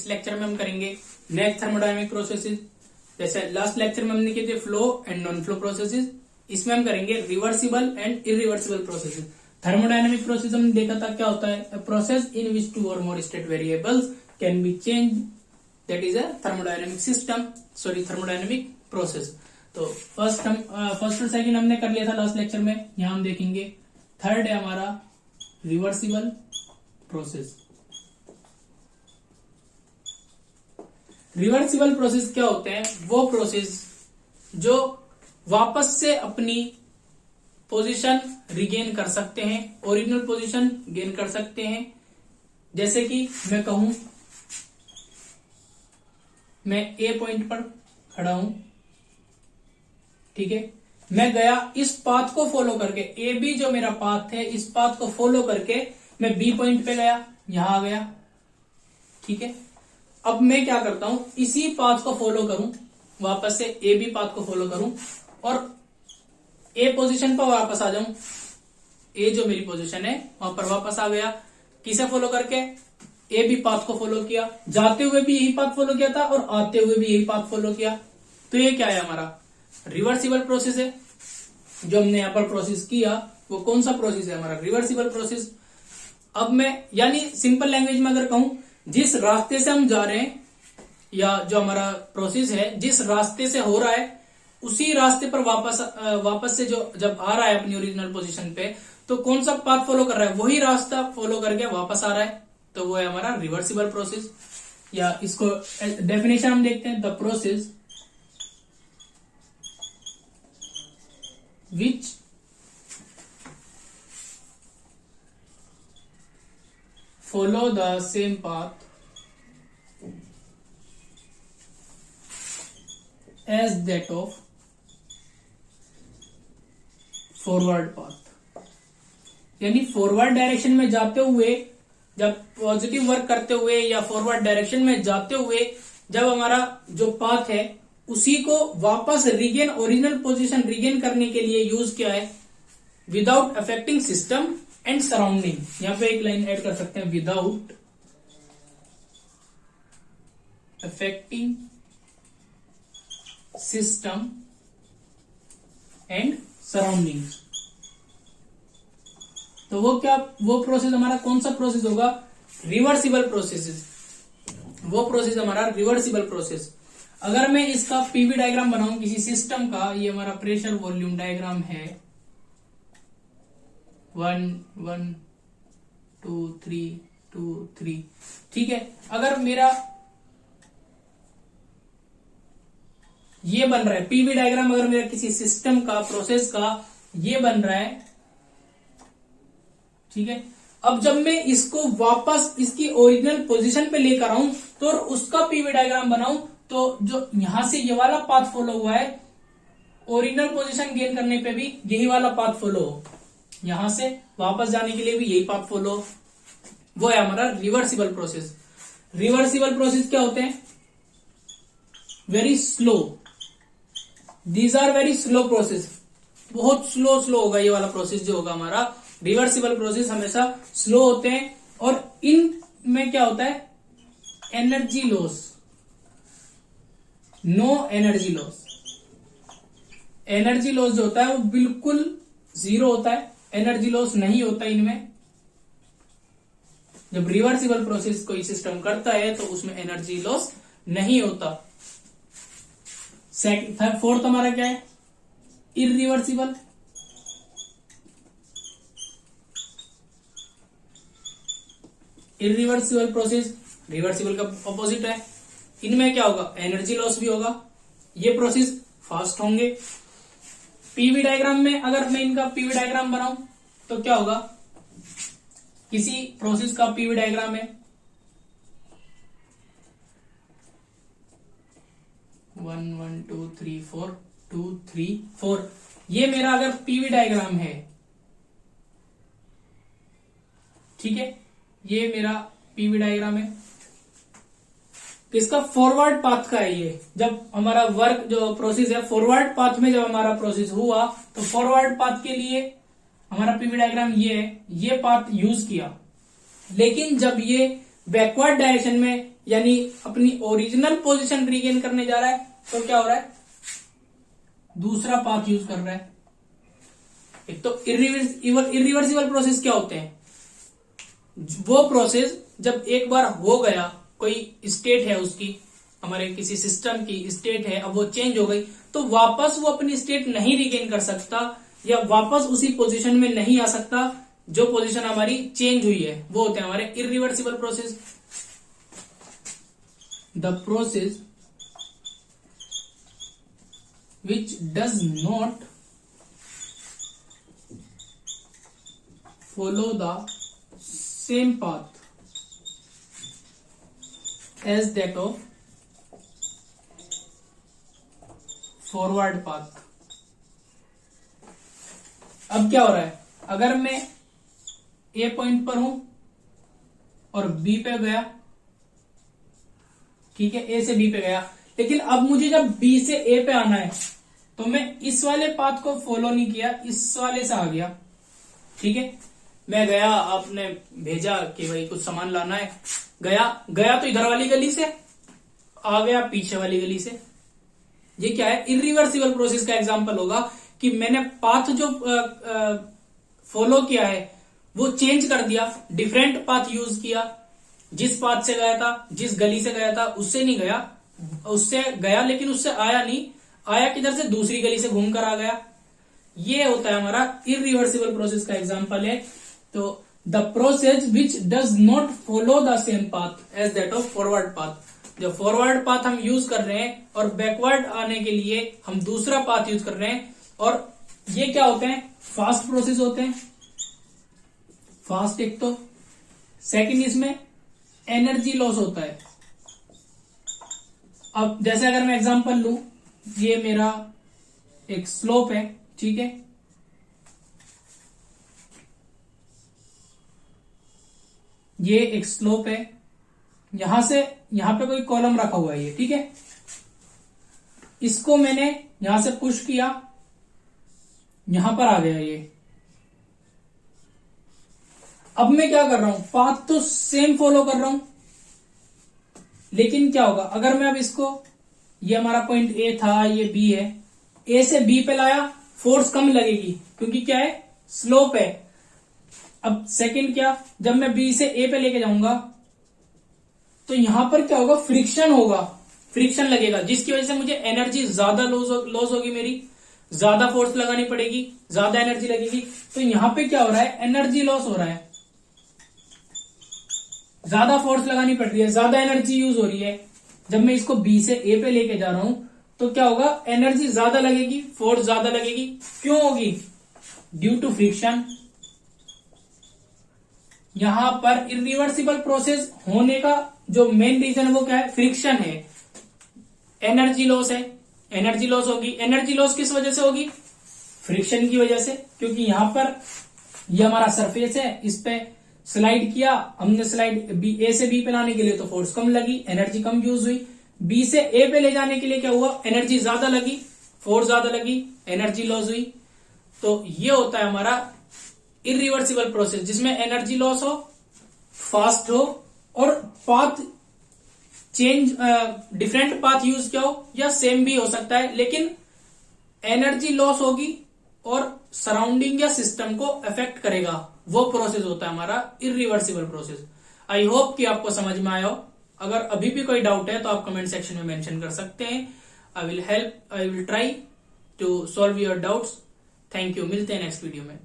इस लेक्चर में हम करेंगे नेक्स्ट थर्मोडायनेमिक प्रोसेसेस। जैसे लास्ट लेक्चर में हमने किए थे flow and non flow processes, इसमें हम करेंगे reversible and irreversible processes. Thermodynamic process हमने देखा था क्या होता है, प्रोसेस इन विच 2 और more state variables can be change, that is a thermodynamic system, sorry thermodynamic process. तो फर्स्ट और सेकंड हमने कर लिया था लास्ट लेक्चर में, यहां हम देखेंगे थर्ड है हमारा रिवर्सिबल प्रोसेस। रिवर्सिबल प्रोसेस क्या होते हैं, वो प्रोसेस जो वापस से अपनी पोजीशन रिगेन कर सकते हैं, ओरिजिनल पोजीशन गेन कर सकते हैं। जैसे कि मैं कहूं मैं ए पॉइंट पर खड़ा हूं, ठीक है, मैं गया इस पाथ को फॉलो करके, ए बी जो मेरा पाथ है इस पाथ को फॉलो करके मैं बी पॉइंट पे गया, यहां आ गया, ठीक है। अब मैं क्या करता हूं, इसी पाथ को फॉलो करूं, वापस से ए बी पाथ को फॉलो करूं और ए पोजीशन पर वापस आ जाऊं। ए जो मेरी पोजीशन है वहां पर वापस आ गया, किसे फॉलो करके, ए बी पाथ को फॉलो किया, जाते हुए भी यही पाथ फॉलो किया था और आते हुए भी यही पाथ फॉलो किया। तो ये क्या है, हमारा रिवर्सिबल प्रोसेस है। जो हमने यहां पर प्रोसेस किया वो कौन सा प्रोसेस है, हमारा रिवर्सिबल प्रोसेस। अब मैं यानी सिंपल लैंग्वेज में अगर कहूं, जिस रास्ते से हम जा रहे हैं या जो हमारा प्रोसेस है जिस रास्ते से हो रहा है उसी रास्ते पर वापस से जो जब आ रहा है अपनी ओरिजिनल पोजीशन पे, तो कौन सा पाथ फॉलो कर रहा है, वही रास्ता फॉलो करके वापस आ रहा है, तो वो है हमारा रिवर्सिबल प्रोसेस। या इसको डेफिनेशन हम देखते हैं, the process which follow the same path as that of forward path. यानी फॉरवर्ड डायरेक्शन में जाते हुए, जब पॉजिटिव वर्क करते हुए या फॉरवर्ड डायरेक्शन में जाते हुए जब हमारा जो पाथ है उसी को वापस रिगेन, ओरिजिनल पोजीशन रिगेन करने के लिए यूज किया है, without affecting system and surrounding. यहां पे एक लाइन ऐड कर सकते हैं, without affecting system and surrounding. तो वो प्रोसेस हमारा कौन सा प्रोसेस होगा, रिवर्सिबल प्रोसेस। वो प्रोसेस हमारा रिवर्सिबल प्रोसेस। अगर मैं इसका पीवी डायग्राम बनाऊं किसी सिस्टम का, ये हमारा प्रेशर वॉल्यूम डायग्राम है, 1 1 2 3 2 3, ठीक है। अगर मेरा ये बन रहा है पीवी डायग्राम, अगर मेरा किसी सिस्टम का, प्रोसेस का ये बन रहा है, ठीक है। अब जब मैं इसको वापस इसकी ओरिजिनल पोजीशन पे लेकर आऊं तो उसका पीवी डायग्राम बनाऊं, तो जो यहां से ये वाला पाथ फॉलो हुआ है, ओरिजिनल पोजीशन गेन करने पे भी यही वाला पाथ फॉलो हो, यहां से वापस जाने के लिए भी यही पाथ फॉलो, वो है हमारा रिवर्सिबल प्रोसेस। रिवर्सिबल प्रोसेस क्या होते हैं, very slow, these are very slow process. बहुत स्लो होगा ये वाला प्रोसेस जो होगा हमारा रिवर्सिबल प्रोसेस, हमेशा स्लो होते हैं। और इन में क्या होता है, energy loss, no energy loss. Energy loss जो होता है वो बिल्कुल 0 होता है, एनर्जी लॉस नहीं होता इनमें। जब रिवर्सिबल प्रोसेस कोई सिस्टम करता है तो उसमें एनर्जी लॉस नहीं होता। फोर्थ हमारा क्या है, इरिवर्सिबल। इरिवर्सिबल प्रोसेस रिवर्सिबल का ऑपोजिट है। इनमें क्या होगा, एनर्जी लॉस भी होगा, ये प्रोसेस फास्ट होंगे। पीवी डायग्राम में अगर मैं इनका पीवी डायग्राम बनाऊं तो क्या होगा, किसी प्रोसेस का पीवी डायग्राम है, 1 1 2 3 4 2 3 4, ये मेरा अगर पीवी डायग्राम है, ठीक है, ये मेरा पीवी डायग्राम है, इसका फॉरवर्ड पाथ का है। ये जब हमारा वर्क जो प्रोसेस है फॉरवर्ड पाथ में जब हमारा प्रोसेस हुआ तो फॉरवर्ड पाथ के लिए हमारा पीवी डायग्राम ये है, ये पाथ यूज किया। लेकिन जब ये बैकवर्ड डायरेक्शन में यानी अपनी ओरिजिनल पोजीशन रीगेन करने जा रहा है, तो क्या हो रहा है, दूसरा पाथ यूज कर रहा है। एक तो इरिवर्सिबल प्रोसेस क्या होते हैं, वो प्रोसेस जब एक बार हो गया, कोई स्टेट है उसकी, हमारे किसी सिस्टम की स्टेट है, अब वो चेंज हो गई, तो वापस वो अपनी स्टेट नहीं रिगेन कर सकता या वापस उसी पोजीशन में नहीं आ सकता जो पोजीशन हमारी चेंज हुई है, वो होते हैं हमारे irreversible process. The process which does not follow the same path as that of forward path। अब क्या हो रहा है, अगर मैं ए पॉइंट पर हूं और बी पे गया, ठीक है, ए से बी पे गया, लेकिन अब मुझे जब बी से ए पे आना है तो मैं इस वाले पाथ को फॉलो नहीं किया, इस वाले से आ गया, ठीक है। मैं गया, आपने भेजा कि भाई कुछ सामान लाना है, गया तो इधर वाली गली से, आ गया पीछे वाली गली से। ये क्या है, इरिवर्सिबल प्रोसेस का एग्जांपल होगा कि मैंने पाथ जो फॉलो किया है वो चेंज कर दिया, डिफरेंट पाथ यूज किया, जिस पाथ से गया था, जिस गली से गया था उससे नहीं गया, उससे गया लेकिन उससे आया नहीं, आया किधर से, दूसरी गली से घूम कर आ गया। ये होता है हमारा इरिवर्सिबल प्रोसेस का एग्जांपल है। तो the process which does not follow the same path as that of forward path. जो फॉरवर्ड पाथ हम यूज कर रहे हैं और बैकवर्ड आने के लिए हम दूसरा पाथ यूज कर रहे हैं, और ये क्या होते हैं, फास्ट प्रोसेस होते हैं, फास्ट एक तो, सेकंड इसमें एनर्जी लॉस होता है। अब जैसे अगर मैं एग्जांपल लूं, ये मेरा एक स्लोप है, ठीक है, ये एक स्लोप है, यहां से यहां पे कोई कॉलम रखा हुआ है ये, ठीक है, इसको मैंने यहां से पुश किया, यहां पर आ गया ये। अब मैं क्या कर रहा हूं, पाथ तो सेम फॉलो कर रहा हूं, लेकिन क्या होगा अगर मैं अब इसको, ये हमारा पॉइंट ए था, ये बी है, ए से बी पे लाया, फोर्स कम लगेगी क्योंकि क्या है, स्लोप है। अब सेकंड क्या, जब मैं बी से ए पे लेके जाऊंगा तो यहां पर क्या होगा, फ्रिक्शन होगा, फ्रिक्शन लगेगा, जिसकी वजह से मुझे एनर्जी ज्यादा लॉस होगी, मेरी ज्यादा फोर्स लगानी पड़ेगी, ज्यादा एनर्जी लगेगी। तो यहां पे क्या हो रहा है, एनर्जी लॉस हो रहा है, ज्यादा फोर्स लगानी पड़ रही है, ज्यादा एनर्जी यूज हो रही है। जब मैं इसको बी से ए पे लेके जा रहा हूं तो क्या होगा, एनर्जी ज्यादा लगेगी, फोर्स ज्यादा लगेगी, क्यों होगी, ड्यू टू फ्रिक्शन। यहां पर इरिवर्सिबल प्रोसेस होने का जो मेन रीजन है वो क्या है, फ्रिक्शन है, एनर्जी लॉस है, एनर्जी लॉस होगी। एनर्जी लॉस किस वजह से होगी, फ्रिक्शन की वजह से, क्योंकि यहां पर ये हमारा सरफेस है, इस पे स्लाइड किया हमने, स्लाइड ए से बी पे लाने के लिए तो फोर्स कम लगी, एनर्जी कम यूज हुई, बी से ए पे ले जाने के लिए क्या हुआ, एनर्जी ज्यादा लगी, फोर्स ज्यादा लगी, एनर्जी लॉस हुई। तो ये होता है हमारा इरिवर्सिबल प्रोसेस, जिसमें एनर्जी लॉस हो, फास्ट हो और path change, different path use किया हो या सेम भी हो सकता है, लेकिन एनर्जी लॉस होगी और सराउंडिंग या सिस्टम को अफेक्ट करेगा, वो प्रोसेस होता है हमारा इरिवर्सिबल प्रोसेस। आई होप कि आपको समझ में आया हो। अगर अभी भी कोई डाउट है तो आप कमेंट सेक्शन में मेंशन कर सकते हैं। I will try to solve your doubts. Thank you, मिलते हैं नेक्स्ट वीडियो में।